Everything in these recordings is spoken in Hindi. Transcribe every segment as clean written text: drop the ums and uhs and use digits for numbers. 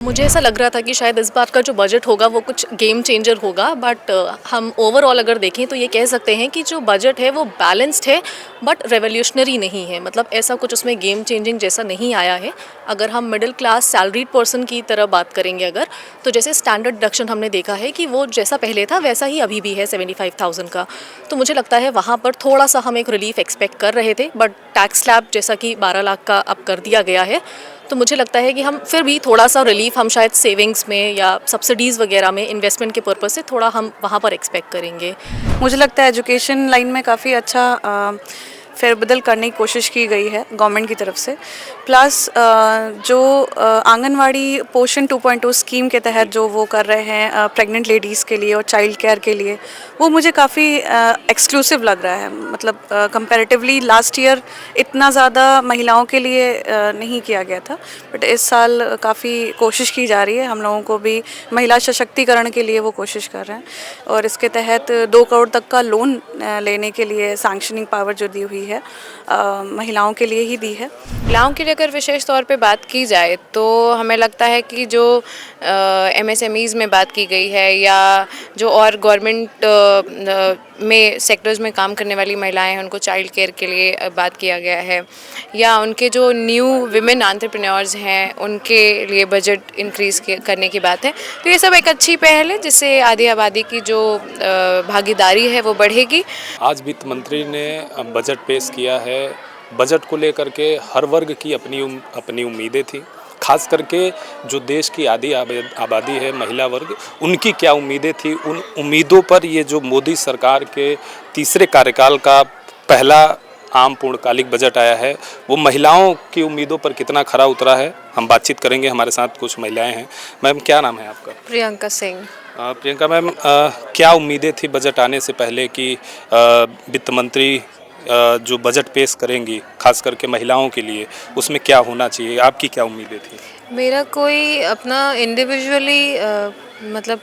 मुझे ऐसा लग रहा था कि शायद इस बार का जो बजट होगा वो कुछ गेम चेंजर होगा, बट हम ओवरऑल अगर देखें तो ये कह सकते हैं कि जो बजट है वो बैलेंस्ड है, बट रेवोल्यूशनरी नहीं है। मतलब ऐसा कुछ उसमें गेम चेंजिंग जैसा नहीं आया है। अगर हम मिडिल क्लास सैलरीड पर्सन की तरह बात करेंगे अगर, तो जैसे स्टैंडर्ड डिडक्शन हमने देखा है कि वो जैसा पहले था वैसा ही अभी भी है 75,000 का। तो मुझे लगता है वहाँ पर थोड़ा सा हम एक रिलीफ एक्सपेक्ट कर रहे थे, बट टैक्स स्लैब जैसा कि 12 लाख का अब कर दिया गया है, तो मुझे लगता है कि हम फिर भी थोड़ा सा रिलीफ हम शायद सेविंग्स में या सब्सिडीज़ वगैरह में इन्वेस्टमेंट के पर्पज़ से थोड़ा हम वहाँ पर एक्सपेक्ट करेंगे। मुझे लगता है एजुकेशन लाइन में काफ़ी अच्छा फेरबदल करने की कोशिश की गई है गवर्नमेंट की तरफ से। प्लस जो आंगनवाड़ी पोषण 2.2 स्कीम के तहत जो वो कर रहे हैं प्रेग्नेंट लेडीज़ के लिए और चाइल्ड केयर के लिए, वो मुझे काफ़ी एक्सक्लूसिव लग रहा है। मतलब कंपैरेटिवली लास्ट ईयर इतना ज़्यादा महिलाओं के लिए नहीं किया गया था, बट इस साल काफ़ी कोशिश की जा रही है। हम लोगों को भी महिला सशक्तिकरण के लिए वो कोशिश कर रहे हैं, और इसके तहत 2 करोड़ तक का लोन लेने के लिए सैंक्शनिंग पावर जो दी हुई है महिलाओं के लिए ही दी है। महिलाओं के लिए अगर विशेष तौर पे बात की जाए तो हमें लगता है कि जो एमएसएमईज़ में बात की गई है, या जो और गवर्नमेंट में सेक्टर्स में काम करने वाली महिलाएं हैं उनको चाइल्ड केयर के लिए बात किया गया है, या उनके जो न्यू विमेन एंटरप्रेन्योर्स हैं उनके लिए बजट इंक्रीज़ करने की बात है। तो ये सब एक अच्छी पहल है जिससे आधी आबादी की जो भागीदारी है वो बढ़ेगी। आज वित्त मंत्री ने बजट पेश किया है। बजट को लेकर के हर वर्ग की अपनी उम्मीदें थी, खास करके जो देश की आधी आबादी है, महिला वर्ग, उनकी क्या उम्मीदें थी। उन उम्मीदों पर ये जो मोदी सरकार के तीसरे कार्यकाल का पहला आम पूर्णकालिक बजट आया है, वो महिलाओं की उम्मीदों पर कितना खरा उतरा है, हम बातचीत करेंगे। हमारे साथ कुछ महिलाएं हैं। मैम, क्या नाम है आपका? प्रियंका सिंह। प्रियंका मैम, क्या उम्मीदें थी बजट आने से पहले कि वित्त मंत्री जो बजट पेश करेंगी खास करके महिलाओं के लिए, उसमें क्या होना चाहिए? आपकी क्या उम्मीदें थी? मेरा कोई अपना इंडिविजुअली मतलब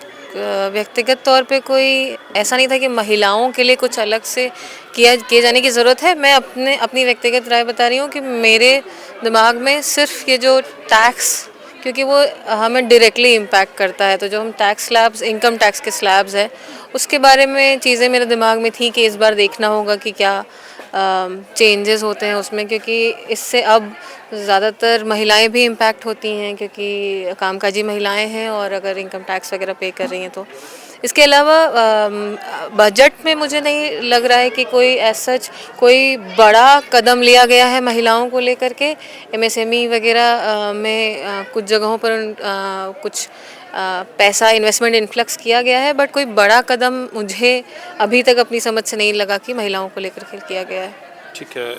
व्यक्तिगत तौर पे कोई ऐसा नहीं था कि महिलाओं के लिए कुछ अलग से किए जाने की ज़रूरत है। मैं अपनी व्यक्तिगत राय बता रही हूँ कि मेरे दिमाग में सिर्फ ये जो टैक्स, क्योंकि वो हमें डायरेक्टली इम्पैक्ट करता है, तो जो हम टैक्स स्लैब्स, इनकम टैक्स के स्लैब्स है, उसके बारे में चीज़ें मेरे दिमाग में थी कि इस बार देखना होगा कि क्या चेंजेस होते हैं उसमें, क्योंकि इससे अब ज़्यादातर महिलाएं भी इम्पैक्ट होती हैं, क्योंकि कामकाजी महिलाएं हैं और अगर इनकम टैक्स वगैरह पे कर रही हैं तो। इसके अलावा बजट में मुझे नहीं लग रहा है कि कोई ऐसा कोई बड़ा कदम लिया गया है महिलाओं को लेकर के। एमएसएमई वगैरह में कुछ जगहों पर कुछ पैसा इन्वेस्टमेंट इन्फ्लक्स किया गया है, बट कोई बड़ा कदम मुझे अभी तक अपनी समझ से नहीं लगा कि महिलाओं को लेकर के किया गया है। ठीक है।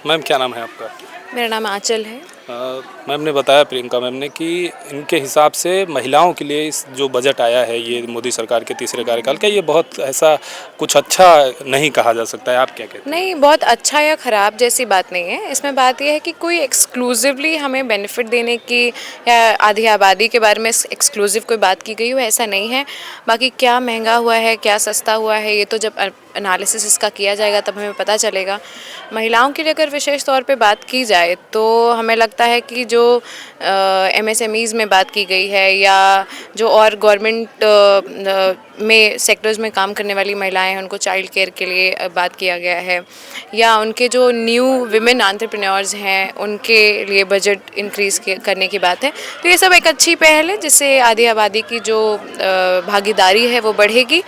मैम, क्या नाम है आपका? मेरा नाम आंचल है। मैम ने बताया, प्रियंका मैम ने, कि इनके हिसाब से महिलाओं के लिए इस जो बजट आया है ये मोदी सरकार के तीसरे कार्यकाल का, ये बहुत ऐसा कुछ अच्छा नहीं कहा जा सकता है। आप क्या कहते हैं? नहीं, बहुत अच्छा या ख़राब जैसी बात नहीं है। इसमें बात यह है कि कोई एक्सक्लूसिवली हमें बेनिफिट देने की या आधी आबादी के बारे में एक्सक्लूसिव कोई बात की गई हो, ऐसा नहीं है। बाकी क्या महंगा हुआ है, क्या सस्ता हुआ है, ये तो जब एनालिसिस इसका किया जाएगा तब हमें पता चलेगा। महिलाओं के लिए अगर विशेष तौर पे बात की जाए तो हमें लगता है कि जो एमएसएमईज़ में बात की गई है, या जो और गवर्नमेंट में सेक्टर्स में काम करने वाली महिलाएं हैं उनको चाइल्ड केयर के लिए बात किया गया है, या उनके जो न्यू विमेन एंटरप्रेन्योर्स हैं उनके लिए बजट इंक्रीज़ करने की बात है। तो ये सब एक अच्छी पहल है जिससे आधी आबादी की जो भागीदारी है वो बढ़ेगी।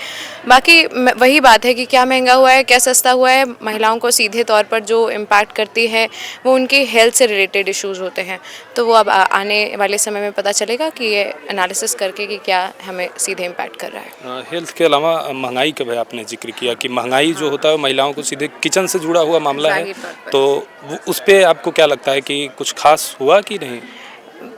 बाकी वही बात है कि क्या महंगा हुआ है, क्या सस्ता हुआ है, महिलाओं को सीधे तौर पर जो इम्पैक्ट करती है वो उनकी हेल्थ से रिलेटेड इश्यूज़ होते हैं। तो वो अब आने वाले समय में पता चलेगा कि ये एनालिसिस करके कि क्या हमें सीधे इम्पैक्ट कर रहा है। हेल्थ के अलावा महंगाई का भी आपने जिक्र किया कि महंगाई जो होता है महिलाओं को सीधे किचन से जुड़ा हुआ मामला है, तो उस पर आपको क्या लगता है कि कुछ खास हुआ कि नहीं?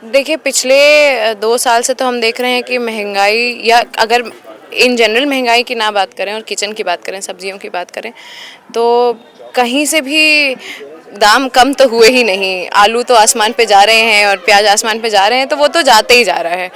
देखिए, पिछले 2 साल से तो हम देख रहे हैं कि महंगाई, या अगर इन जनरल महंगाई की ना बात करें और किचन की बात करें, सब्जियों की बात करें, तो कहीं से भी दाम कम तो हुए ही नहीं। आलू तो आसमान पे जा रहे हैं और प्याज आसमान पे जा रहे हैं, तो वो तो जाते ही जा रहा है।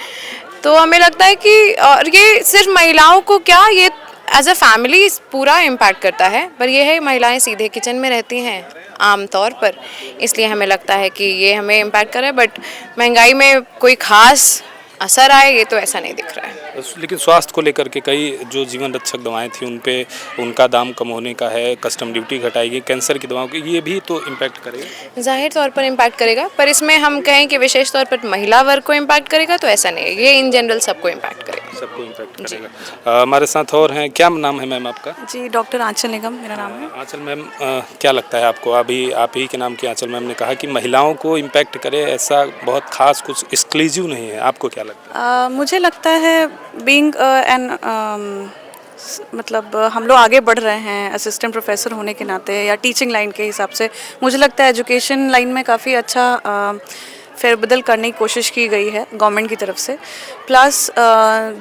तो हमें लगता है कि, और ये सिर्फ महिलाओं को क्या, ये एज अ फैमिली पूरा इम्पैक्ट करता है, पर यह है महिलाएं सीधे किचन में रहती हैं आम तौर पर, इसलिए हमें लगता है कि ये हमें इम्पैक्ट कर रहा है। बट महंगाई में कोई ख़ास असर आए ये तो ऐसा नहीं दिख रहा है। लेकिन स्वास्थ्य को लेकर के कई जो जीवन रक्षक दवाएं थी उन पे उनका दाम कम होने का है, कस्टम ड्यूटी घटाएगी, कैंसर की दवाओं की, ये भी तो इम्पैक्ट करेगा। ज़ाहिर तौर पर इम्पैक्ट करेगा, पर इसमें हम कहें कि विशेष तौर पर महिला वर्ग को इम्पैक्ट करेगा तो ऐसा नहीं है, ये इन जनरल सबको इम्पैक्ट करेगा। सबको इम्पैक्ट करेगा। हमारे साथ और हैं, क्या नाम है मैम आपका? जी, डॉक्टर आंचल निगम मेरा नाम है। आंचल मैम, क्या लगता है आपको, अभी आप ही के नाम की आंचल मैम ने कहा कि महिलाओं को इम्पैक्ट करे, ऐसा बहुत खास कुछ एक्सक्लूसिव नहीं है, आपको क्या लगता है? मुझे लगता है बीइंग एन मतलब हम लोग आगे बढ़ रहे हैं असिस्टेंट प्रोफेसर होने के नाते या टीचिंग लाइन के हिसाब से, मुझे लगता है एजुकेशन लाइन में काफ़ी अच्छा फेरबदल करने की कोशिश की गई है गवर्नमेंट की तरफ से। प्लस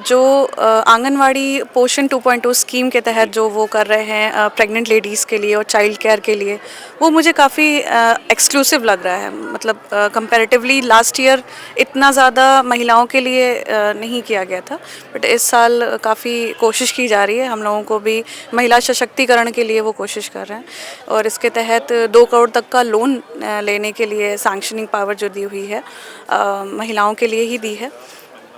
जो आंगनवाड़ी पोषण 2.2 स्कीम के तहत जो वो कर रहे हैं प्रेग्नेंट लेडीज़ के लिए और चाइल्ड केयर के लिए, वो मुझे काफ़ी एक्सक्लूसिव लग रहा है। मतलब कंपैरेटिवली लास्ट ईयर इतना ज़्यादा महिलाओं के लिए नहीं किया गया था, बट इस साल काफ़ी कोशिश की जा रही है। हम लोगों को भी महिला सशक्तिकरण के लिए वो कोशिश कर रहे हैं और इसके तहत 2 करोड़ तक का लोन लेने के लिए सैंक्शनिंग पावर जो दी हुई है महिलाओं के लिए ही दी है।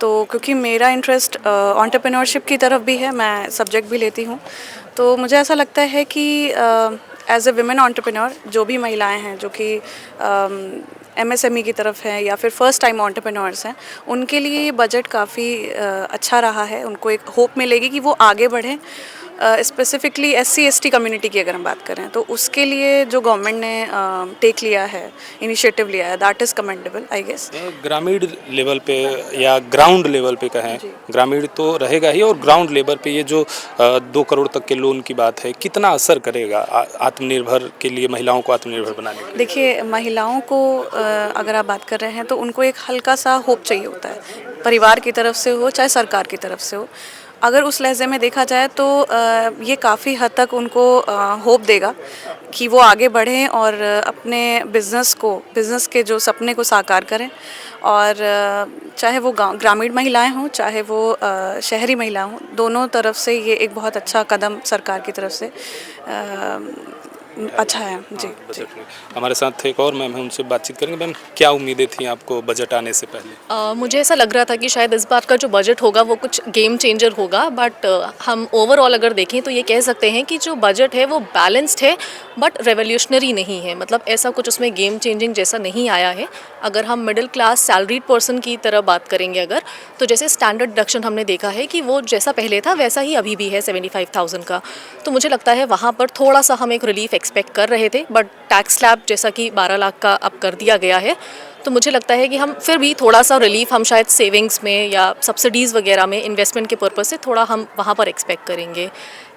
तो क्योंकि मेरा इंटरेस्ट एंटरप्रेन्योरशिप की तरफ भी है, मैं सब्जेक्ट भी लेती हूँ, तो मुझे ऐसा लगता है कि एज ए विमेन एंटरप्रेन्योर जो भी महिलाएं हैं जो कि MSME की तरफ है या फिर फर्स्ट टाइम एंटरप्रेन्योर्स हैं, उनके लिए ये बजट काफ़ी अच्छा रहा है। उनको एक होप मिलेगी कि वो आगे बढ़ें। स्पेसिफिकली SC/ST कम्युनिटी की अगर हम बात करें तो उसके लिए जो गवर्नमेंट ने टेक लिया है, इनिशिएटिव लिया है, that is commendable I guess. ग्रामीण लेवल पे या ग्राउंड लेवल पे कहें, ग्रामीण तो रहेगा ही, और ग्राउंड लेवल पे ये जो 2 करोड़ तक के लोन की बात है, कितना असर करेगा आत्मनिर्भर के लिए, महिलाओं को आत्मनिर्भर बनाने के लिए? देखिए, महिलाओं को अगर आप बात कर रहे हैं तो उनको एक हल्का सा होप चाहिए होता है, परिवार की तरफ से हो चाहे सरकार की तरफ से हो। अगर उस लहजे में देखा जाए तो ये काफ़ी हद तक उनको होप देगा कि वो आगे बढ़ें और अपने बिज़नेस के जो सपने को साकार करें। और चाहे वो ग्रामीण महिलाएं हों चाहे वो शहरी महिलाएं हों, दोनों तरफ से ये एक बहुत अच्छा कदम सरकार की तरफ से अच्छा है। जी, बजट में हमारे साथ एक और मैम है, उनसे बातचीत करेंगे। मैम, क्या उम्मीदें थी आपको बजट आने से पहले? मुझे ऐसा लग रहा था कि शायद इस बार का जो बजट होगा वो कुछ गेम चेंजर होगा, बट हम ओवरऑल अगर देखें तो ये कह सकते हैं कि जो बजट है वो बैलेंस्ड है बट रेवोल्यूशनरी नहीं है। मतलब ऐसा कुछ उसमें गेम चेंजिंग जैसा नहीं आया है। अगर हम मिडिल क्लास सैलरीड पर्सन की तरह बात करेंगे अगर, तो जैसे स्टैंडर्ड डिडक्शन हमने देखा है कि वो जैसा पहले था वैसा ही अभी भी है 75,000 का। तो मुझे लगता है वहाँ पर थोड़ा सा हम एक रिलीफ एक्सपेक्ट कर रहे थे, बट टैक्स स्लैब जैसा कि 12 लाख का अब कर दिया गया है, तो मुझे लगता है कि हम फिर भी थोड़ा सा रिलीफ हम शायद सेविंग्स में या सब्सिडीज़ वगैरह में इन्वेस्टमेंट के पर्पज़ से थोड़ा हम वहाँ पर एक्सपेक्ट करेंगे।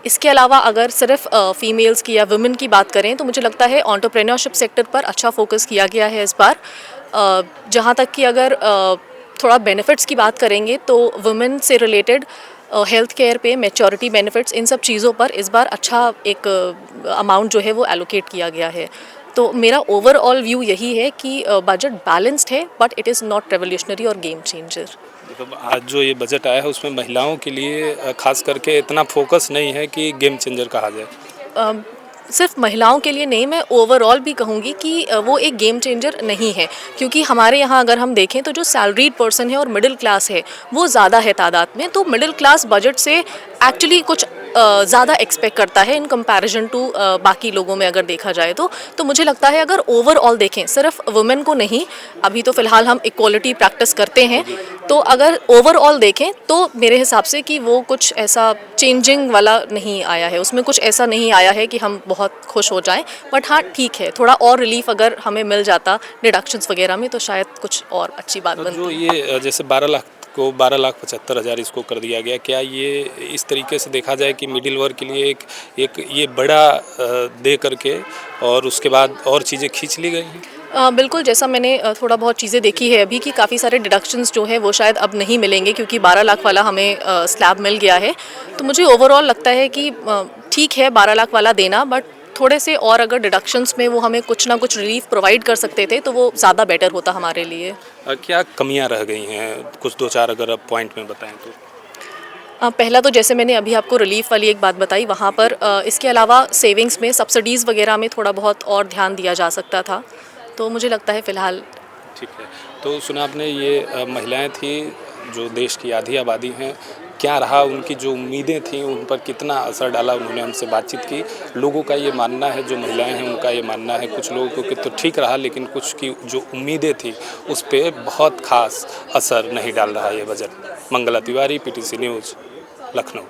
इसके अलावा अगर सिर्फ फीमेल्स की या वुमेन की बात करें तो मुझे लगता है एंटरप्रेन्योरशिप सेक्टर पर अच्छा फोकस किया गया है इस बार। जहाँ तक कि अगर थोड़ा बेनिफिट्स की बात करेंगे तो वुमेन से रिलेटेड हेल्थ केयर पे मैच्योरिटी बेनिफिट्स, इन सब चीज़ों पर इस बार अच्छा एक अमाउंट जो है वो एलोकेट किया गया है। तो मेरा ओवरऑल व्यू यही है कि बजट बैलेंस्ड है but it is not revolutionary और गेम चेंजर। मतलब आज जो ये बजट आया है उसमें महिलाओं के लिए खास करके इतना फोकस नहीं है कि गेम चेंजर कहा जाए। सिर्फ महिलाओं के लिए नहीं, मैं ओवरऑल भी कहूँगी कि वो एक गेम चेंजर नहीं है, क्योंकि हमारे यहाँ अगर हम देखें तो जो सैलरीड पर्सन है और मिडिल क्लास है वो ज़्यादा है तादाद में। तो मिडिल क्लास बजट से एक्चुअली कुछ ज़्यादा एक्सपेक्ट करता है इन कंपैरिजन टू बाकी लोगों में अगर देखा जाए तो मुझे लगता है अगर ओवरऑल देखें, सिर्फ वुमेन को नहीं, अभी तो फ़िलहाल हम इक्वलिटी प्रैक्टिस करते हैं, तो अगर ओवरऑल देखें तो मेरे हिसाब से कि वो कुछ ऐसा चेंजिंग वाला नहीं आया है, उसमें कुछ ऐसा नहीं आया है कि हम बहुत खुश हो जाएं। बट हाँ, ठीक है, थोड़ा और रिलीफ अगर हमें मिल जाता डिडक्शंस वगैरह में तो शायद कुछ और अच्छी बात बनती। जो ये जैसे 12 लाख को 12,75,000 इसको कर दिया गया, क्या ये इस तरीके से देखा जाए कि मिडिल वर्ग के लिए एक ये बड़ा दे करके और उसके बाद और चीज़ें खींच ली गई हैं? बिल्कुल, जैसा मैंने थोड़ा बहुत चीज़ें देखी है अभी कि काफ़ी सारे डिडक्शंस जो हैं वो शायद अब नहीं मिलेंगे क्योंकि 12 लाख वाला हमें स्लैब मिल गया है। तो मुझे ओवरऑल लगता है कि ठीक है 12 लाख वाला देना, बट थोड़े से और अगर डिडक्शंस में वो हमें कुछ ना कुछ रिलीफ प्रोवाइड कर सकते थे तो वो ज़्यादा बेटर होता हमारे लिए। क्या कमियां रह गई हैं, कुछ 2-4 अगर आप पॉइंट में बताएं तो? पहला तो जैसे मैंने अभी आपको रिलीफ वाली एक बात बताई वहाँ पर, इसके अलावा सेविंग्स में सब्सिडीज़ वगैरह में थोड़ा बहुत और ध्यान दिया जा सकता था, तो मुझे लगता है फ़िलहाल ठीक है। तो सुना आपने, ये महिलाएं थी जो देश की आधी आबादी हैं, क्या रहा, उनकी जो उम्मीदें थीं उन पर कितना असर डाला। उन्होंने हमसे बातचीत की। लोगों का ये मानना है, जो महिलाएं हैं उनका ये मानना है, कुछ लोगों को कि तो ठीक रहा, लेकिन कुछ की जो उम्मीदें थी उस पे बहुत खास असर नहीं डाल रहा ये budget. Mangala Tiwari, PTC news, Lucknow.